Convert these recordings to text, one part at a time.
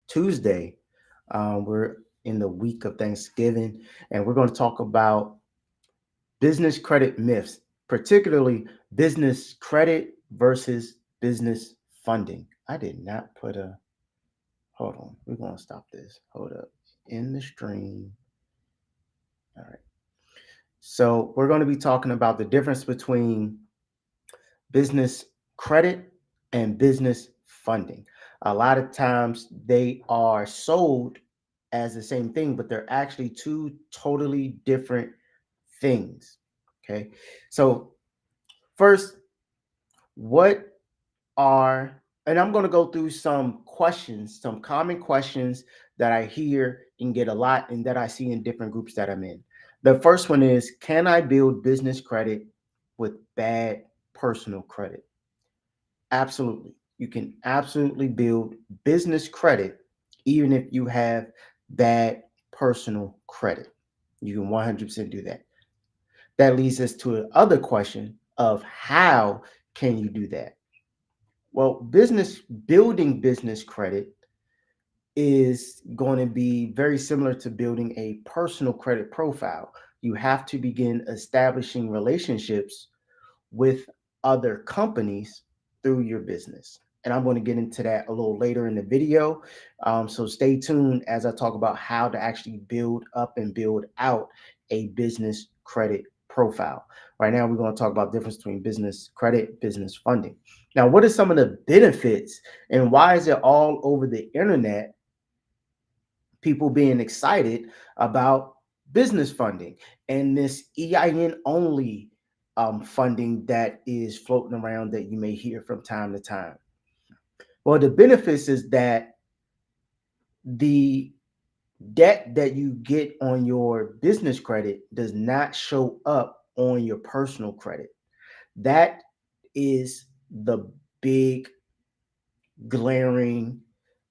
Tuesday. We're in the week of Thanksgiving, and we're going to talk about business credit myths, particularly business credit versus business funding. I did not put a hold on. We're going to stop this. Hold up. In the stream. All right. So, we're going to be talking about the difference between business credit and business funding. A lot of times they are sold as the same thing, but they're actually two totally different things. Okay. So, first, what are, and I'm going to go through some questions, some common questions that I hear and get a lot and that I see in different groups that I'm in. The first one is, can I build business credit with bad personal credit? Absolutely. You can absolutely build business credit even if you have bad personal credit. You can 100% do that. That leads us to another question of how can you do that? Well, building business credit is going to be very similar to building a personal credit profile. You have to begin establishing relationships with other companies through your business. And I'm going to get into that a little later in the video. So stay tuned as I talk about how to actually build up and build out a business credit profile. Right now, we're going to talk about the difference between business credit, business funding. Now, what are some of the benefits and why is it all over the internet? People being excited about business funding and this EIN only funding that is floating around that you may hear from time to time. Well, the benefits is that the debt that you get on your business credit does not show up on your personal credit. That is the big glaring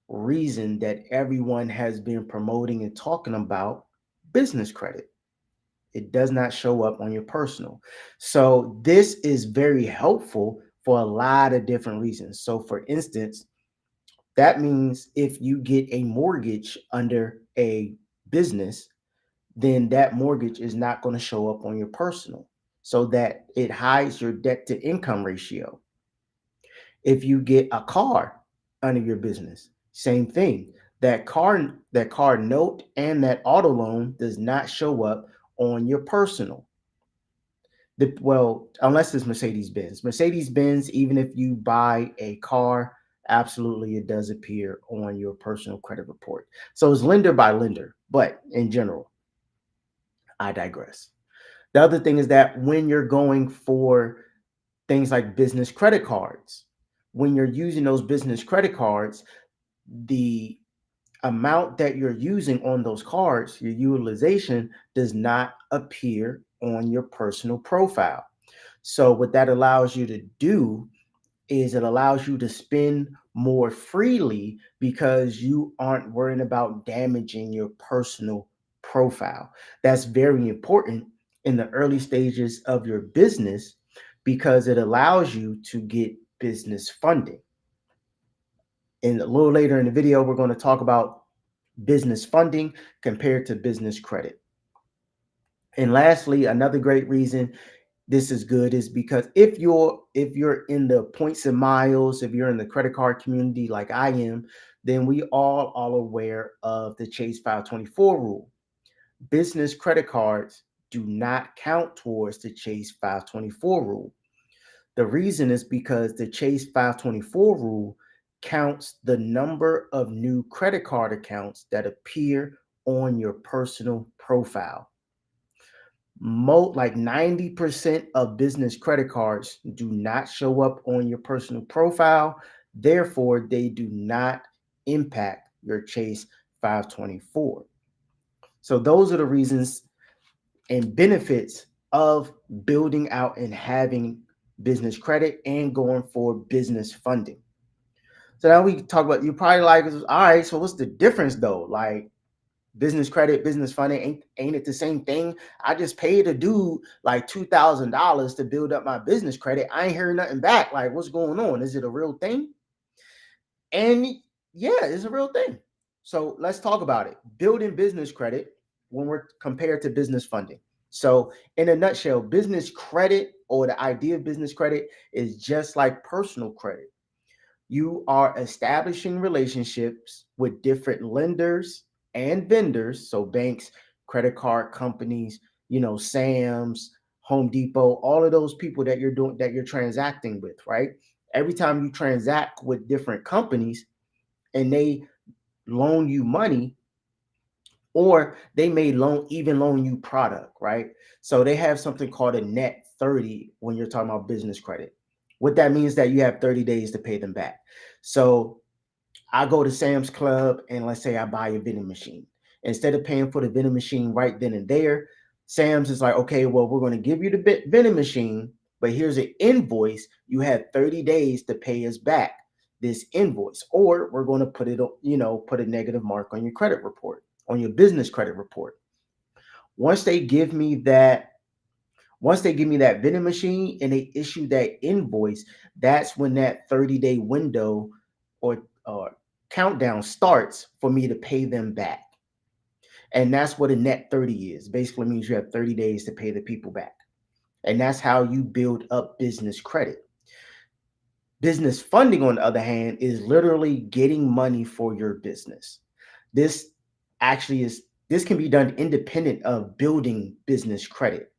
reason that everyone has been promoting and talking about business credit. It does not show up on your personal. So this is very helpful for a lot of different reasons. So for instance, that means if you get a mortgage under a business, then that mortgage is not going to show up on your personal so that it hides your debt to income ratio. If you get a car under your business, same thing. That car note and that auto loan does not show up on your personal. Well, unless it's Mercedes Benz. Mercedes Benz, even if you buy a car, absolutely it does appear on your personal credit report. So it's lender by lender, but in general, I digress. The other thing is that when you're going for things like business credit cards, when you're using those business credit cards, the amount that you're using on those cards, your utilization does not appear on your personal profile. So, what that allows you to do is it allows you to spend more freely because you aren't worrying about damaging your personal profile. That's very important in the early stages of your business because it allows you to get business funding. And a little later in the video, we're going to talk about business funding compared to business credit. And lastly, another great reason this is good is because if you're in the points and miles, if you're in the credit card community like I am, then we all are aware of the Chase 524 rule. Business credit cards do not count towards the Chase 524 rule. The reason is because the Chase 524 rule counts the number of new credit card accounts that appear on your personal profile. Like 90% of business credit cards do not show up on your personal profile. Therefore, they do not impact your Chase 524. So, those are the reasons and benefits of building out and having business credit and going for business funding. So, now we talk about, you probably like, all right, so what's the difference though? Like, business credit, business funding, ain't it the same thing? I just paid a dude like $2,000 to build up my business credit. I ain't hearing nothing back. Like, what's going on? Is it a real thing? And yeah, it's a real thing. So let's talk about it. Building business credit when we're compared to business funding. So, in a nutshell, business credit or the idea of business credit is just like personal credit. You are establishing relationships with different lenders and vendors, so banks, credit card companies, Sam's, Home Depot, all of those people that you're transacting with, right? Every time you transact with different companies and they loan you money, or they may loan you product, right? So they have something called a net 30 when you're talking about business credit. What that means that you have 30 days to pay them back. So I go to Sam's Club and let's say I buy a vending machine. Instead of paying for the vending machine right then and there, Sam's is like, okay, well, we're going to give you the vending machine, but here's an invoice. You have 30 days to pay us back this invoice, or we're going to put a negative mark on your credit report, on your business credit report. Once they give me that once they give me that vending machine and they issue that invoice, that's when that 30-day window or countdown starts for me to pay them back. And that's what a net 30 is. Basically means you have 30 days to pay the people back. And that's how you build up business credit. Business funding, on the other hand, is literally getting money for your business. This this can be done independent of building business credit.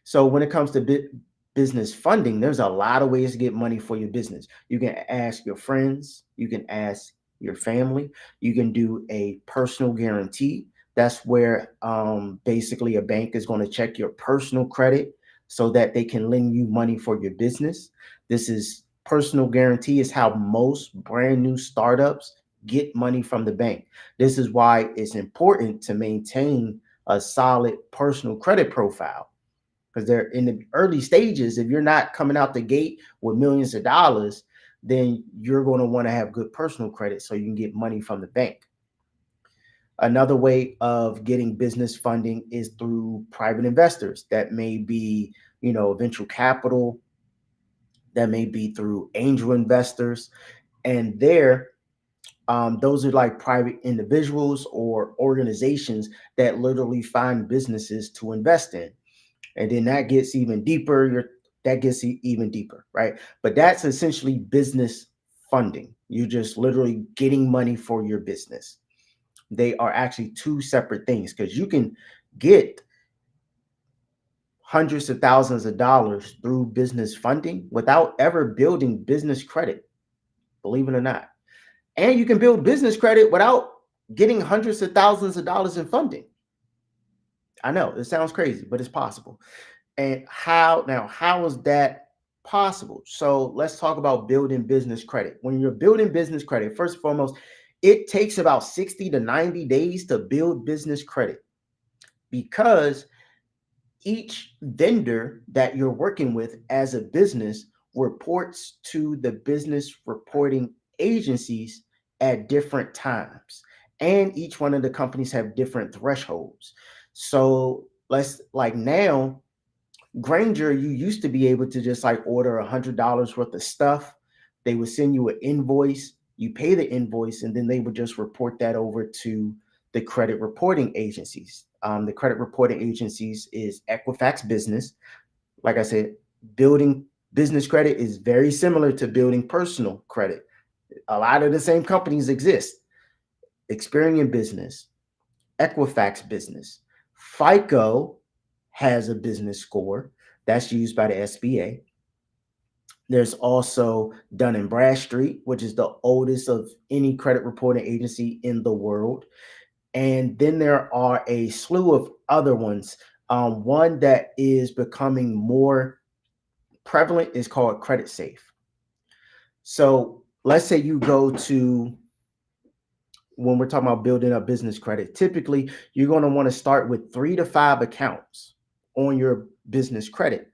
So when it comes to business funding, there's a lot of ways to get money for your business. You can ask your friends, you can ask your family, you can do a personal guarantee. That's where basically a bank is going to check your personal credit so that they can lend you money for your business. This is personal guarantee is how most brand new startups get money from the bank. This is why it's important to maintain a solid personal credit profile, because they're in the early stages. If you're not coming out the gate with millions of dollars, then you're going to want to have good personal credit so you can get money from the bank. Another way of getting business funding is through private investors. That may be, venture capital, that may be through angel investors. And those are like private individuals or organizations that literally find businesses to invest in. And then that gets even deeper. Even deeper, right? But that's essentially business funding. You're just literally getting money for your business. They are actually two separate things, because you can get hundreds of thousands of dollars through business funding without ever building business credit, believe it or not. And you can build business credit without getting hundreds of thousands of dollars in funding. I know it sounds crazy, but it's possible. And how is that possible? So let's talk about building business credit. When you're building business credit, first and foremost, it takes about 60 to 90 days to build business credit, because each vendor that you're working with as a business reports to the business reporting agencies at different times. And each one of the companies have different thresholds. So let's like now, Granger, you used to be able to just like order $100 worth of stuff. They would send you an invoice, you pay the invoice, and then they would just report that over to the credit reporting agencies. The credit reporting agencies is Equifax Business. Like I said, building business credit is very similar to building personal credit. A lot of the same companies exist. Experian Business, Equifax Business, FICO has a business score that's used by the SBA. There's also Dun and Bradstreet, which is the oldest of any credit reporting agency in the world. And then there are a slew of other ones. One that is becoming more prevalent is called Credit Safe. So let's say you go to, when we're talking about building up business credit, typically you're going to want to start with 3 to 5 accounts on your business credit.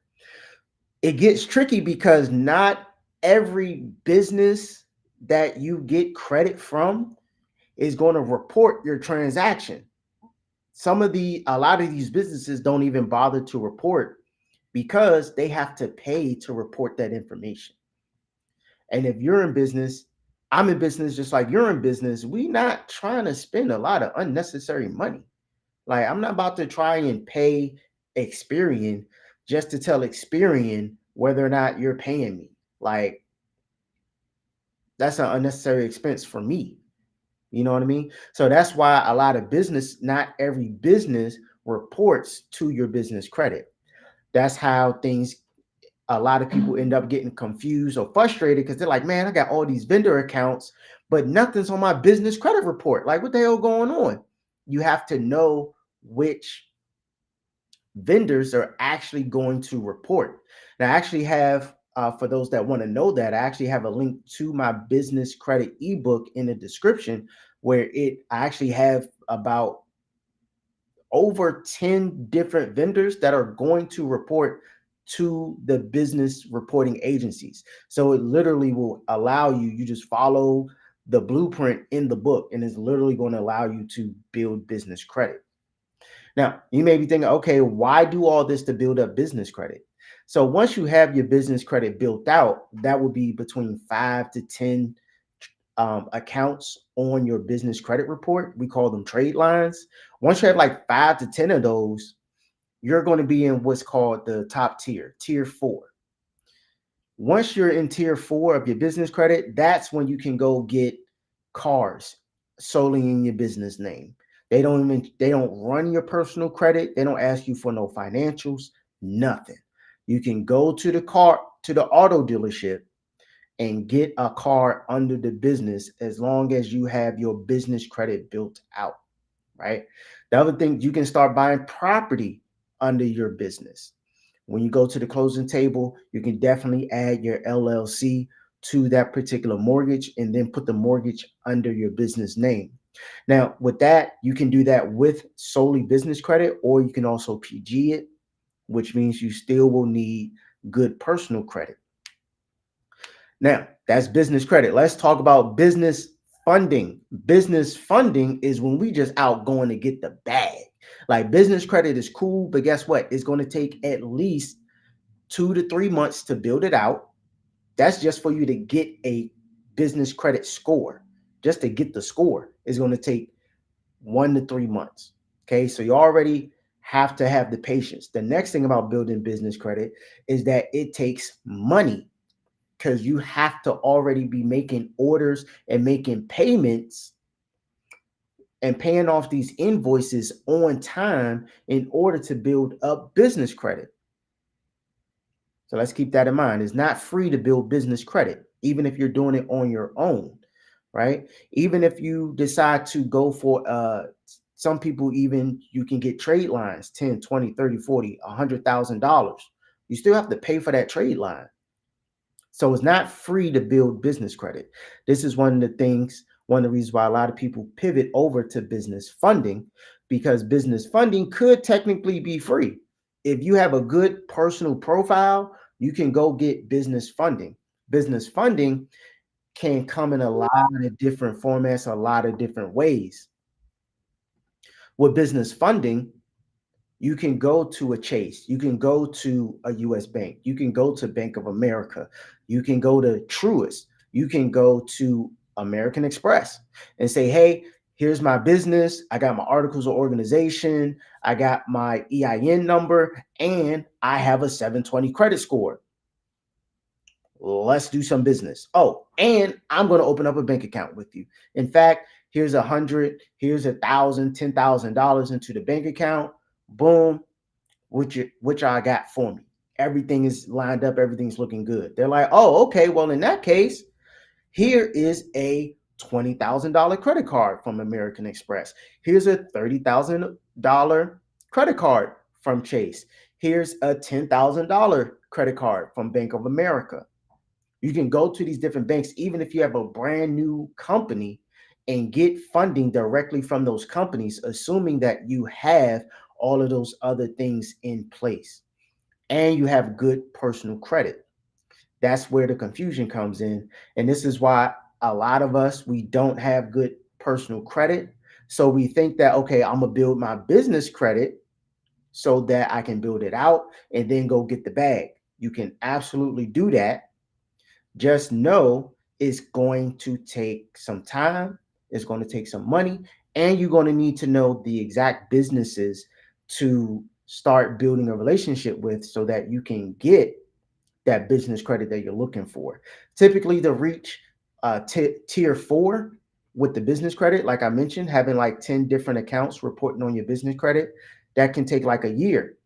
It gets tricky because not every business that you get credit from is going to report your transaction. A lot of these businesses don't even bother to report because they have to pay to report that information. And if you're in business, I'm in business just like you're in business. We not trying to spend a lot of unnecessary money. Like I'm not about to try and pay Experian just to tell Experian whether or not you're paying me. Like that's an unnecessary expense for me. You know what I mean? So that's why a lot of business, not every business reports to your business credit. That's how things, a lot of people end up getting confused or frustrated because they're like, man, I got all these vendor accounts, but nothing's on my business credit report. Like, what the hell going on? You have to know which vendors are actually going to report. Now, I actually have, for those that want to know that, I actually have a link to my business credit ebook in the description where I actually have about over 10 different vendors that are going to report to the business reporting agencies. So it literally will allow you, you just follow the blueprint in the book, and it's literally going to allow you to build business credit. Now, you may be thinking, okay, why do all this to build up business credit? So once you have your business credit built out, that will be between 5 to 10 accounts on your business credit report. We call them trade lines. Once you have like 5 to 10 of those, you're going to be in what's called the top tier, tier 4. Once you're in tier 4 of your business credit, that's when you can go get cars solely in your business name. They don't run your personal credit. They don't ask you for no financials, nothing. You can go to the auto dealership and get a car under the business as long as you have your business credit built out, right? The other thing, you can start buying property under your business. When you go to the closing table, you can definitely add your LLC to that particular mortgage and then put the mortgage under your business name. Now, with that, you can do that with solely business credit, or you can also PG it, which means you still will need good personal credit. Now, that's business credit. Let's talk about business funding. Business funding is when we just out going to get the bag. Like business credit is cool, but guess what? It's going to take at least 2 to 3 months to build it out. That's just for you to get a business credit score. Just to get the score is going to take 1 to 3 months. Okay, so you already have to have the patience. The next thing about building business credit is that it takes money because you have to already be making orders and making payments and paying off these invoices on time in order to build up business credit. So let's keep that in mind. It's not free to build business credit, even if you're doing it on your own, right? Even if you decide to go for some people, even you can get trade lines 10, 20, 30, 40, $100,000. You still have to pay for that trade line. So it's not free to build business credit. This is one of the reasons why a lot of people pivot over to business funding, because business funding could technically be free. If you have a good personal profile, you can go get business funding. Business funding can come in a lot of different formats, a lot of different ways. With business funding, you can go to a Chase, you can go to a US Bank, you can go to Bank of America, you can go to Truist, you can go to American Express and say, hey, here's my business. I got my articles of organization, I got my EIN number, and I have a 720 credit score. Let's do some business. Oh, and I'm going to open up a bank account with you. In fact, here's 100, here's 1,000, $10,000 into the bank account. Boom, which I got for me. Everything is lined up, everything's looking good. They're like, oh, okay, well, in that case, here is a $20,000 credit card from American Express. Here's a $30,000 credit card from Chase. Here's a $10,000 credit card from Bank of America. You can go to these different banks, even if you have a brand new company, and get funding directly from those companies, assuming that you have all of those other things in place and you have good personal credit. That's where the confusion comes in. And this is why a lot of us, we don't have good personal credit. So we think that, okay, I'm going to build my business credit so that I can build it out and then go get the bag. You can absolutely do that. Just know is going to take some time, it's going to take some money, and you're going to need to know the exact businesses to start building a relationship with so that you can get that business credit that you're looking for. Typically, to reach tier four with the business credit, like I mentioned, having like 10 different accounts reporting on your business credit, that can take like a year.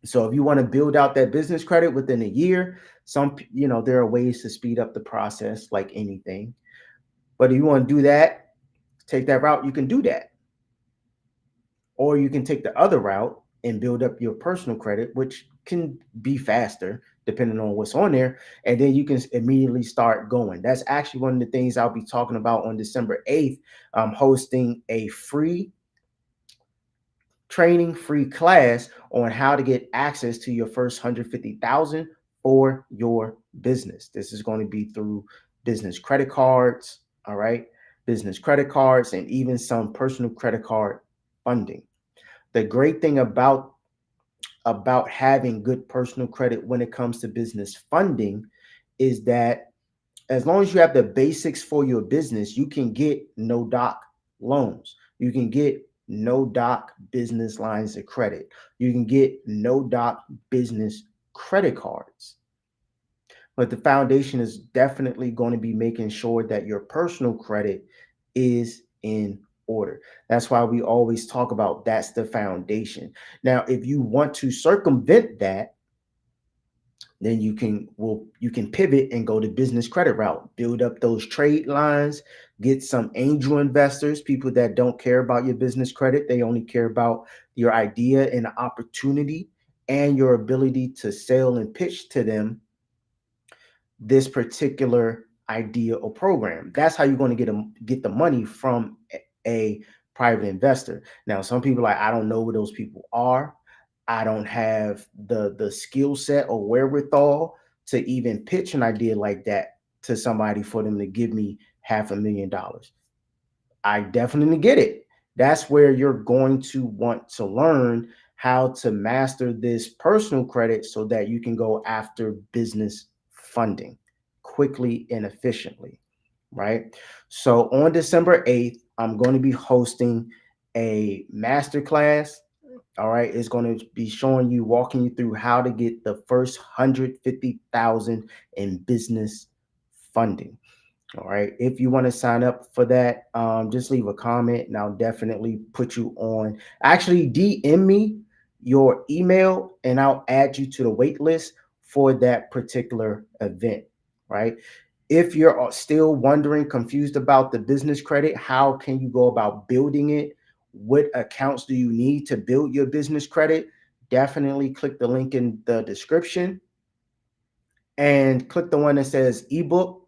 So if you want to build out that business credit within a year, there are ways to speed up the process like anything. But if you want to do that, take that route, you can do that. Or you can take the other route and build up your personal credit, which can be faster depending on what's on there. And then you can immediately start going. That's actually one of the things I'll be talking about on December 8th. I'm hosting a free training, free class on how to get access to your first 150,000 for your business. This is going to be through business credit cards, all right? Business credit cards and even some personal credit card funding. The great thing about having good personal credit when it comes to business funding is that as long as you have the basics for your business, you can get no doc loans. You can get no doc business lines of credit. You can get no doc business credit cards. But the foundation is definitely going to be making sure that your personal credit is in order. That's why we always talk about that's the foundation. Now, if you want to circumvent that, then you can pivot and go the business credit route, build up those trade lines, get some angel investors, people that don't care about your business credit, they only care about your idea and the opportunity and your ability to sell and pitch to them this particular idea or program. That's how you're going to get the money from a private investor. Now, some people are like, I don't know who those people are. I don't have the skill set or wherewithal to even pitch an idea like that to somebody for them to give me $500,000. I definitely get it. That's where you're going to want to learn how to master this personal credit so that you can go after business funding quickly and efficiently, right? So on December 8th, I'm going to be hosting a masterclass. All right, it's going to be showing you, walking you through how to get the first 150,000 in business funding. All right. If you want to sign up for that, just leave a comment and I'll definitely put you on. Actually, DM me your email and I'll add you to the wait list for that particular event. Right. If you're still wondering, confused about the business credit, how can you go about building it? What accounts do you need to build your business credit? Definitely click the link in the description and click the one that says ebook,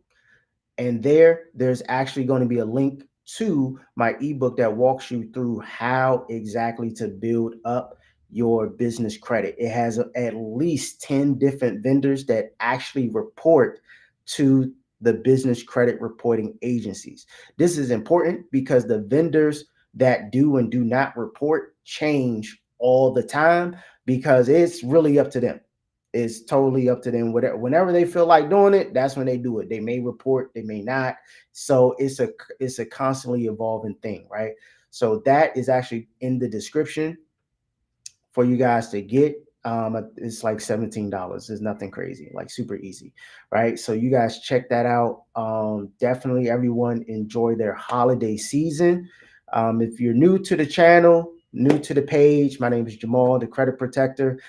and there's actually going to be a link to my ebook that walks you through how exactly to build up your business credit. It has at least 10 different vendors that actually report to the business credit reporting agencies. This is important because the vendors that do and do not report change all the time because it's really up to them. It's totally up to them. Whenever they feel like doing it, that's when they do it. They may report, they may not. So it's a constantly evolving thing, right? So that is actually in the description for you guys to get. It's like $17. It's nothing crazy, like super easy, right? So you guys check that out. Definitely, everyone enjoy their holiday season. If you're new to the channel, new to the page, my name is Jamal, the Credit Protector,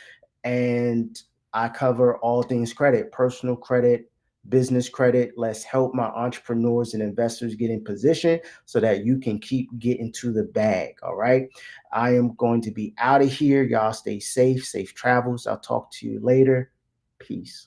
and I cover all things credit, personal credit, business credit. Let's help my entrepreneurs and investors get in position so that you can keep getting to the bag. All right. I am going to be out of here. Y'all stay safe, safe travels. I'll talk to you later. Peace.